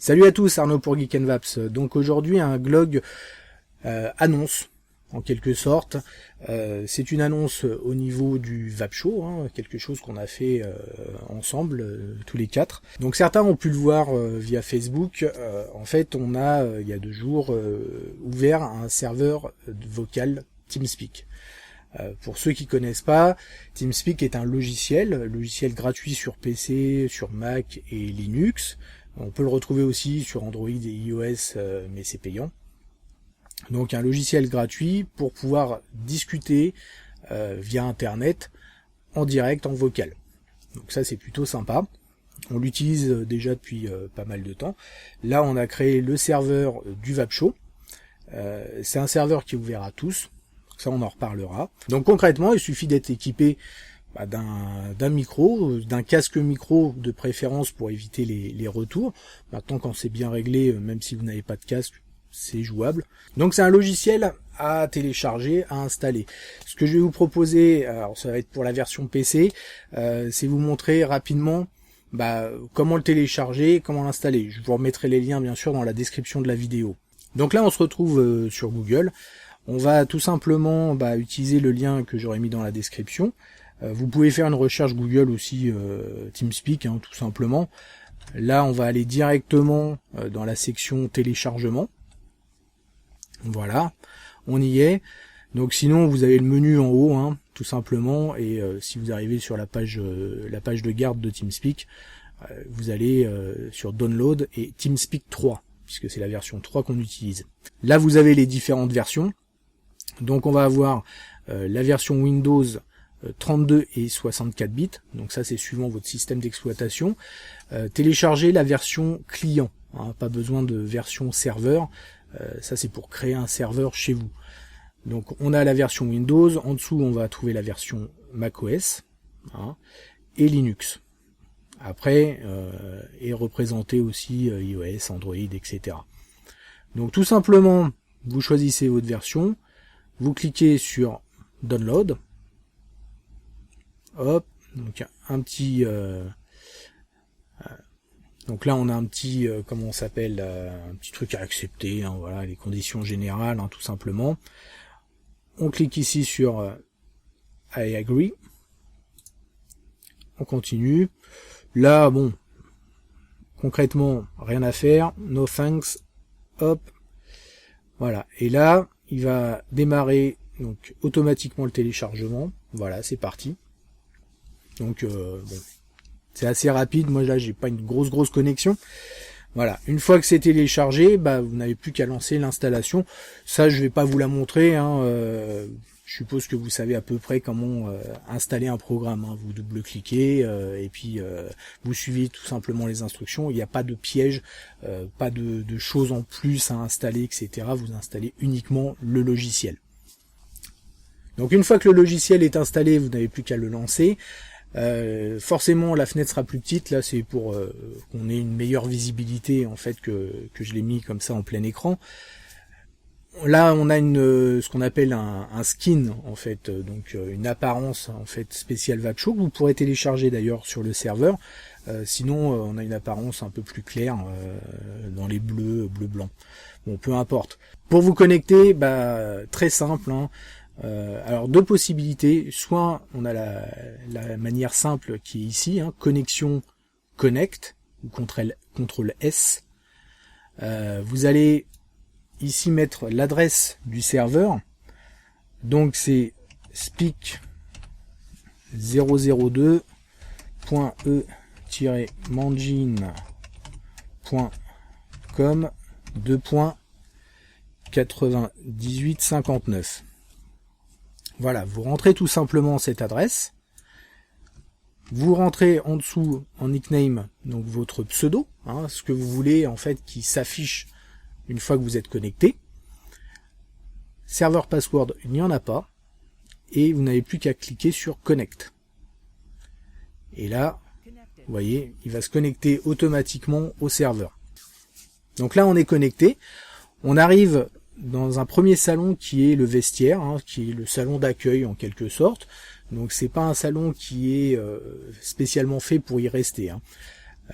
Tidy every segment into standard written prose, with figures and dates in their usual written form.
Salut à tous, Arnaud pour Geek and Vaps. Donc aujourd'hui un blog annonce en quelque sorte. C'est une annonce au niveau du Vap Show, hein, quelque chose qu'on a fait ensemble tous les quatre. Donc certains ont pu le voir via Facebook. En fait, on a il y a 2 jours ouvert un serveur vocal TeamSpeak. Pour ceux qui connaissent pas, TeamSpeak est un logiciel gratuit sur PC, sur Mac et Linux. On peut le retrouver aussi sur Android et iOS, mais c'est payant. Donc un logiciel gratuit pour pouvoir discuter via Internet en direct, en vocal. Donc ça c'est plutôt sympa. On l'utilise déjà depuis pas mal de temps. Là on a créé le serveur du Vap Show. C'est un serveur qui est ouvert à tous. Ça on en reparlera. Donc concrètement il suffit d'être équipé d'un micro, d'un casque micro de préférence pour éviter les retours. Maintenant quand c'est bien réglé, même si vous n'avez pas de casque, c'est jouable. Donc c'est un logiciel à télécharger, à installer. Ce que je vais vous proposer, alors ça va être pour la version PC, c'est vous montrer rapidement comment le télécharger, comment l'installer. Je vous remettrai les liens bien sûr dans la description de la vidéo. Donc là on se retrouve sur Google. On va tout simplement utiliser le lien que j'aurais mis dans la description. Vous pouvez faire une recherche Google aussi, TeamSpeak, tout simplement. Là, on va aller directement dans la section téléchargement. Voilà, on y est. Donc sinon, vous avez le menu en haut, tout simplement. Et si vous arrivez sur la page de garde de TeamSpeak, vous allez sur Download et TeamSpeak 3, puisque c'est la version 3 qu'on utilise. Là, vous avez les différentes versions. Donc on va avoir la version Windows 32 et 64 bits, donc ça c'est suivant votre système d'exploitation. Télécharger la version client, pas besoin de version serveur, ça c'est pour créer un serveur chez vous. Donc on a la version Windows, en dessous on va trouver la version macOS et Linux. Après est représenté aussi iOS, Android, etc. Donc tout simplement vous choisissez votre version, vous cliquez sur Download. Hop, donc un petit donc là on a un petit comment on s'appelle un petit truc à accepter, voilà les conditions générales tout simplement. On clique ici sur I agree. On continue. Là bon concrètement rien à faire, no thanks. Hop. Voilà, et là il va démarrer donc automatiquement le téléchargement. Voilà, c'est parti. Donc c'est assez rapide. Moi là j'ai pas une grosse connexion. Voilà, une fois que c'est téléchargé, vous n'avez plus qu'à lancer l'installation. Ça je vais pas vous la montrer. Je suppose que vous savez à peu près comment installer un programme. Vous double-cliquez et puis vous suivez tout simplement les instructions. Il n'y a pas de piège, pas de choses en plus à installer, etc. Vous installez uniquement le logiciel. Donc une fois que le logiciel est installé, vous n'avez plus qu'à le lancer. Forcément la fenêtre sera plus petite, là c'est pour qu'on ait une meilleure visibilité en fait que je l'ai mis comme ça en plein écran. Là on a ce qu'on appelle un skin en fait, donc une apparence en fait spéciale Vap Show que vous pourrez télécharger d'ailleurs sur le serveur. Sinon on a une apparence un peu plus claire dans les bleu blanc. Bon peu importe. Pour vous connecter, très simple. Alors 2 possibilités, soit on a la manière simple qui est ici, connexion connect ou CTRL S. Vous allez ici mettre l'adresse du serveur, donc c'est speak002.e-mangine.com 2.9859. Voilà, vous rentrez tout simplement cette adresse. Vous rentrez en dessous en nickname donc votre pseudo, ce que vous voulez en fait qui s'affiche une fois que vous êtes connecté. Serveur password, il n'y en a pas. Et vous n'avez plus qu'à cliquer sur Connect. Et là, vous voyez, il va se connecter automatiquement au serveur. Donc là, on est connecté. On arrive dans un premier salon qui est le vestiaire, qui est le salon d'accueil en quelque sorte. Donc c'est pas un salon qui est spécialement fait pour y rester.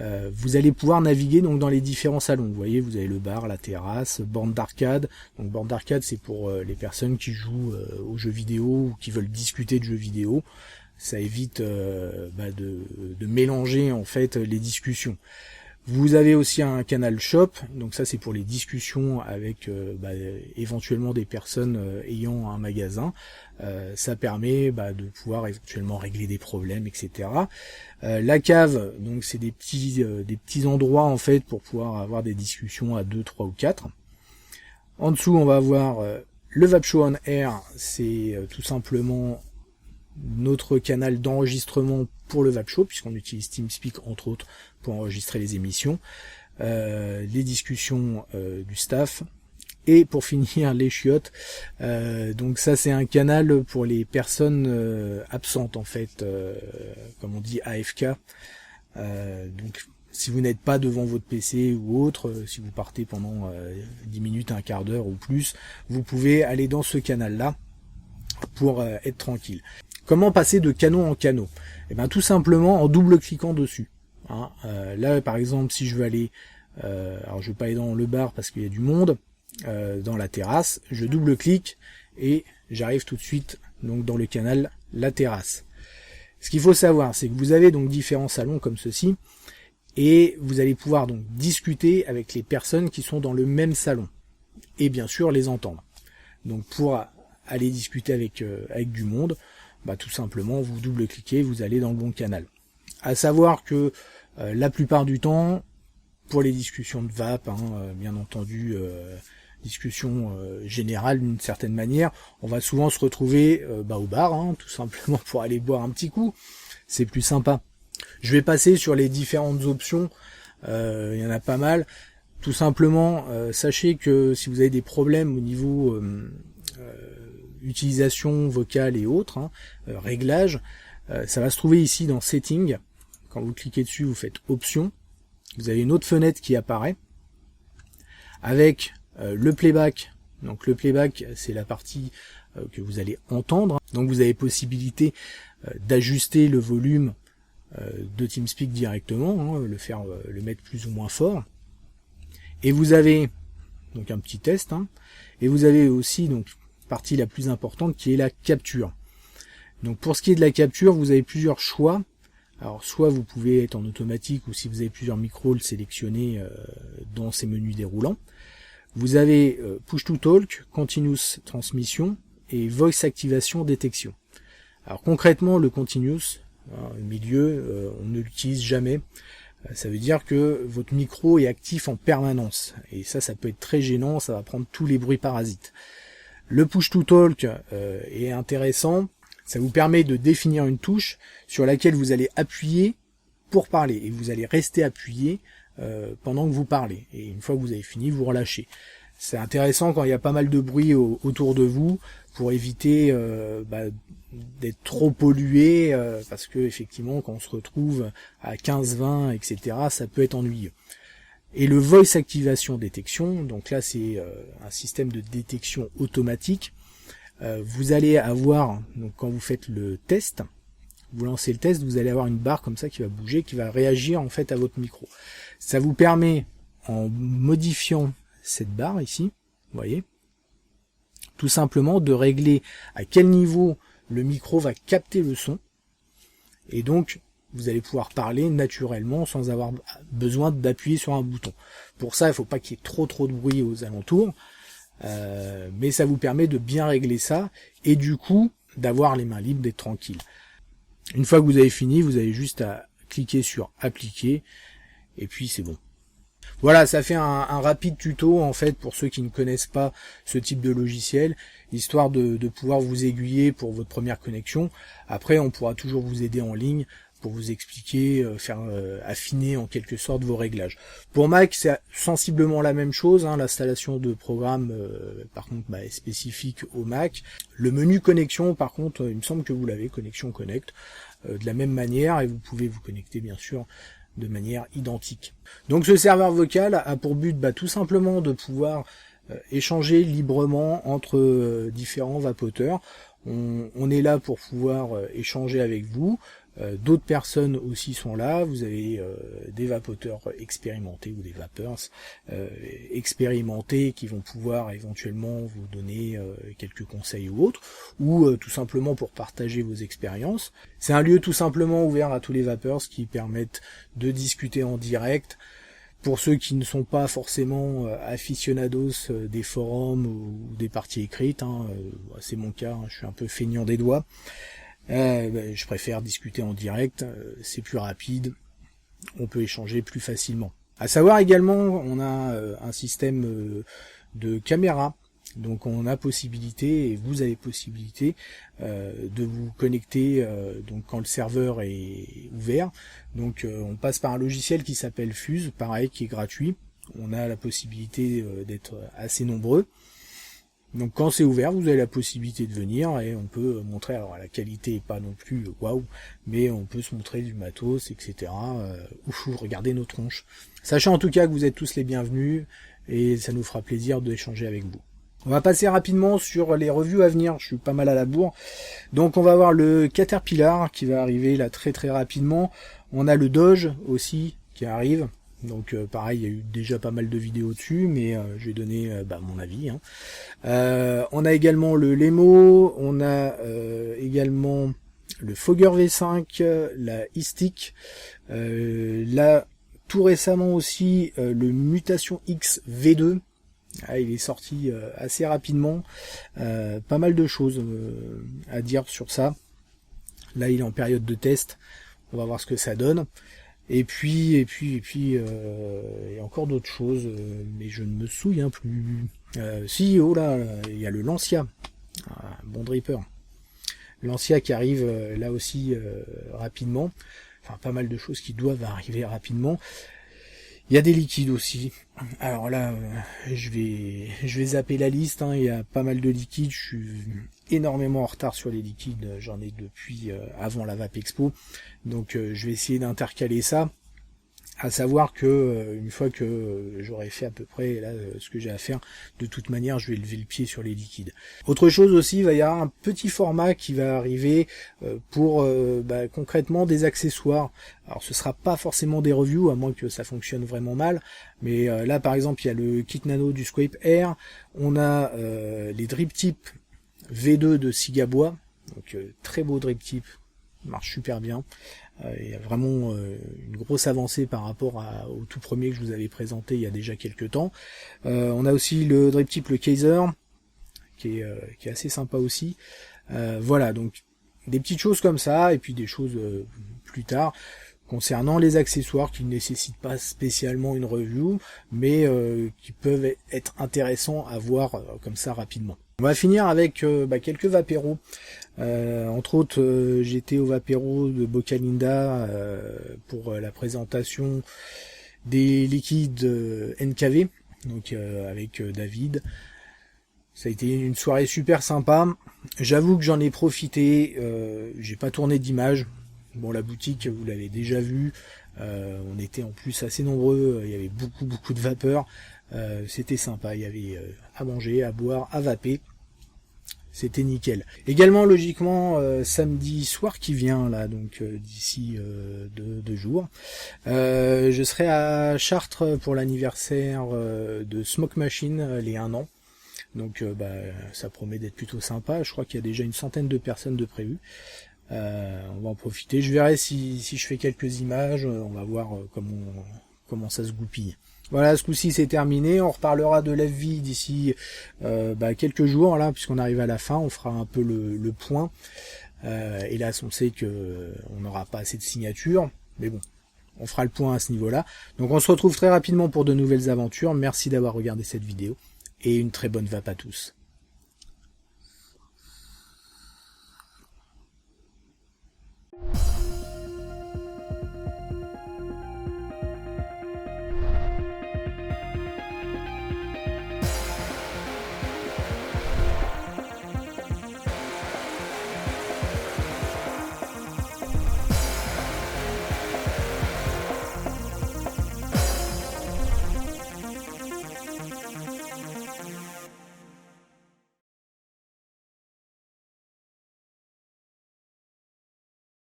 vous allez pouvoir naviguer donc dans les différents salons. Vous voyez, vous avez le bar, la terrasse, borne d'arcade. Donc borne d'arcade, c'est pour les personnes qui jouent aux jeux vidéo ou qui veulent discuter de jeux vidéo. Ça évite de mélanger en fait les discussions. Vous avez aussi un canal shop, donc ça c'est pour les discussions avec éventuellement des personnes ayant un magasin. Ça permet de pouvoir éventuellement régler des problèmes, etc. La cave, donc c'est des petits endroits en fait pour pouvoir avoir des discussions à 2, 3 ou 4. En dessous on va avoir le Vapshow on Air, c'est tout simplement notre canal d'enregistrement pour le Vapshow, puisqu'on utilise TeamSpeak entre autres pour enregistrer les émissions, les discussions du staff, et pour finir les chiottes. Donc ça c'est un canal pour les personnes absentes en fait, comme on dit AFK. Donc si vous n'êtes pas devant votre PC ou autre, si vous partez pendant 10 minutes, un quart d'heure ou plus, vous pouvez aller dans ce canal là pour être tranquille. Comment passer de canot en canot? Eh bien tout simplement en double-cliquant dessus. Là par exemple si je veux aller, alors je vais pas aller dans le bar parce qu'il y a du monde, dans la terrasse, je double-clique et j'arrive tout de suite donc dans le canal la terrasse. Ce qu'il faut savoir, c'est que vous avez donc différents salons comme ceci, et vous allez pouvoir donc discuter avec les personnes qui sont dans le même salon, et bien sûr les entendre. Donc pour aller discuter avec du monde, tout simplement vous double-cliquez, vous allez dans le bon canal. À savoir que la plupart du temps, pour les discussions de VAP, bien entendu, discussion générale d'une certaine manière, on va souvent se retrouver au bar, tout simplement pour aller boire un petit coup, c'est plus sympa. Je vais passer sur les différentes options, il y en a pas mal. Tout simplement, sachez que si vous avez des problèmes au niveau utilisation vocale et autres, réglage, ça va se trouver ici dans Settings. Quand vous cliquez dessus, vous faites Options. Vous avez une autre fenêtre qui apparaît avec le playback. Donc le playback, c'est la partie que vous allez entendre. Donc vous avez possibilité d'ajuster le volume de TeamSpeak directement, le mettre plus ou moins fort. Et vous avez donc un petit test, et vous avez aussi donc partie la plus importante qui est la capture. Donc pour ce qui est de la capture, vous avez plusieurs choix. Alors soit vous pouvez être en automatique, ou si vous avez plusieurs micros, le sélectionner dans ces menus déroulants. Vous avez Push to Talk, Continuous Transmission et Voice Activation Détection. Alors concrètement, le Continuous, au milieu, on ne l'utilise jamais. Ça veut dire que votre micro est actif en permanence. Et ça peut être très gênant, ça va prendre tous les bruits parasites. Le Push to Talk est intéressant. Ça vous permet de définir une touche sur laquelle vous allez appuyer pour parler. Et vous allez rester appuyé pendant que vous parlez. Et une fois que vous avez fini, vous relâchez. C'est intéressant quand il y a pas mal de bruit autour de vous pour éviter d'être trop pollué, parce que effectivement quand on se retrouve à 15-20, etc., ça peut être ennuyeux. Et le Voice Activation Détection, donc là c'est un système de détection automatique. Vous allez avoir, donc quand vous faites le test, vous lancez le test, vous allez avoir une barre comme ça qui va bouger, qui va réagir en fait à votre micro. Ça vous permet, en modifiant cette barre ici, vous voyez, tout simplement de régler à quel niveau le micro va capter le son, et donc vous allez pouvoir parler naturellement sans avoir besoin d'appuyer sur un bouton. Pour ça, il ne faut pas qu'il y ait trop de bruit aux alentours, mais ça vous permet de bien régler ça, et du coup d'avoir les mains libres, d'être tranquille. Une fois que vous avez fini, vous avez juste à cliquer sur appliquer, et puis c'est bon. Voilà, ça fait un rapide tuto en fait pour ceux qui ne connaissent pas ce type de logiciel, histoire de pouvoir vous aiguiller pour votre première connexion. Après, on pourra toujours vous aider en ligne pour vous expliquer, faire affiner en quelque sorte vos réglages. Pour Mac, c'est sensiblement la même chose, l'installation de programmes par contre est spécifique au Mac. Le menu connexion, par contre, il me semble que vous l'avez, connexion connect, de la même manière, et vous pouvez vous connecter bien sûr de manière identique. Donc ce serveur vocal a pour but tout simplement de pouvoir échanger librement entre différents vapoteurs. On est là pour pouvoir échanger avec vous, D'autres personnes aussi sont là, vous avez des vapoteurs expérimentés ou des vapeurs expérimentés qui vont pouvoir éventuellement vous donner quelques conseils ou autres, ou tout simplement pour partager vos expériences. C'est un lieu tout simplement ouvert à tous les vapeurs qui permettent de discuter en direct. Pour ceux qui ne sont pas forcément aficionados des forums ou des parties écrites, c'est mon cas, je suis un peu feignant des doigts. Je préfère discuter en direct, c'est plus rapide, on peut échanger plus facilement. À savoir également, on a un système de caméra, donc on a possibilité, et vous avez possibilité, de vous connecter donc quand le serveur est ouvert. Donc on passe par un logiciel qui s'appelle Fuse, pareil, qui est gratuit. On a la possibilité d'être assez nombreux. Donc quand c'est ouvert, vous avez la possibilité de venir et on peut montrer, alors la qualité est pas non plus waouh, mais on peut se montrer du matos, etc. Ou regarder nos tronches. Sachez en tout cas que vous êtes tous les bienvenus et ça nous fera plaisir d'échanger avec vous. On va passer rapidement sur les revues à venir, je suis pas mal à la bourre. Donc on va avoir le Caterpillar qui va arriver là très très rapidement. On a le Doge aussi qui arrive. Donc pareil, il y a eu déjà pas mal de vidéos dessus, mais je vais donner mon avis. On a également le Lemo, on a également le Fogger V5, la E-Stick, là tout récemment aussi le Mutation X V2. Il est sorti assez rapidement, pas mal de choses à dire sur ça. Là il est en période de test, on va voir ce que ça donne. Et puis, il y a encore d'autres choses, mais je ne me souviens plus. Oh là, il y a le Lancia, un bon dripper. Lancia qui arrive là aussi rapidement. Enfin, pas mal de choses qui doivent arriver rapidement. Il y a des liquides aussi. Alors là, je vais zapper la liste. Il y a pas mal de liquides. Je suis énormément en retard sur les liquides. J'en ai depuis avant la Vape Expo. Donc je vais essayer d'intercaler ça. À savoir que une fois que j'aurai fait à peu près là ce que j'ai à faire, de toute manière je vais lever le pied sur les liquides. Autre chose aussi, il va y avoir un petit format qui va arriver pour concrètement des accessoires. Alors ce sera pas forcément des reviews, à moins que ça fonctionne vraiment mal, mais là par exemple il y a le kit nano du Squape Air, on a les drip tips V2 de Sigabois, donc très beau drip tip, marche super bien. Il y a vraiment une grosse avancée par rapport au tout premier que je vous avais présenté il y a déjà quelques temps. On a aussi le drip tip, le Kaiser, qui est assez sympa aussi. Voilà, donc des petites choses comme ça, et puis des choses plus tard concernant les accessoires qui ne nécessitent pas spécialement une review, mais qui peuvent être intéressants à voir comme ça rapidement. On va finir avec quelques vapéros. Entre autres, j'étais au vapéro de Bocalinda pour la présentation des liquides NKV, donc avec David. Ça a été une soirée super sympa. J'avoue que j'en ai profité. J'ai pas tourné d'image. Bon, la boutique, vous l'avez déjà vue. On était en plus assez nombreux. Il y avait beaucoup de vapeur. C'était sympa. Il y avait à manger, à boire, à vaper. C'était nickel. Également, logiquement, samedi soir qui vient, là, donc d'ici 2 jours, je serai à Chartres pour l'anniversaire de Smoke Machine, les 1 an. Donc ça promet d'être plutôt sympa. Je crois qu'il y a déjà une centaine de personnes de prévues. On va en profiter. Je verrai si je fais quelques images. On va voir comment ça se goupille. Voilà, ce coup-ci c'est terminé. On reparlera de l'FV d'ici quelques jours là, puisqu'on arrive à la fin. On fera un peu le point. Hélas, on sait que on n'aura pas assez de signatures, mais bon, on fera le point à ce niveau-là. Donc on se retrouve très rapidement pour de nouvelles aventures. Merci d'avoir regardé cette vidéo et une très bonne vape à tous.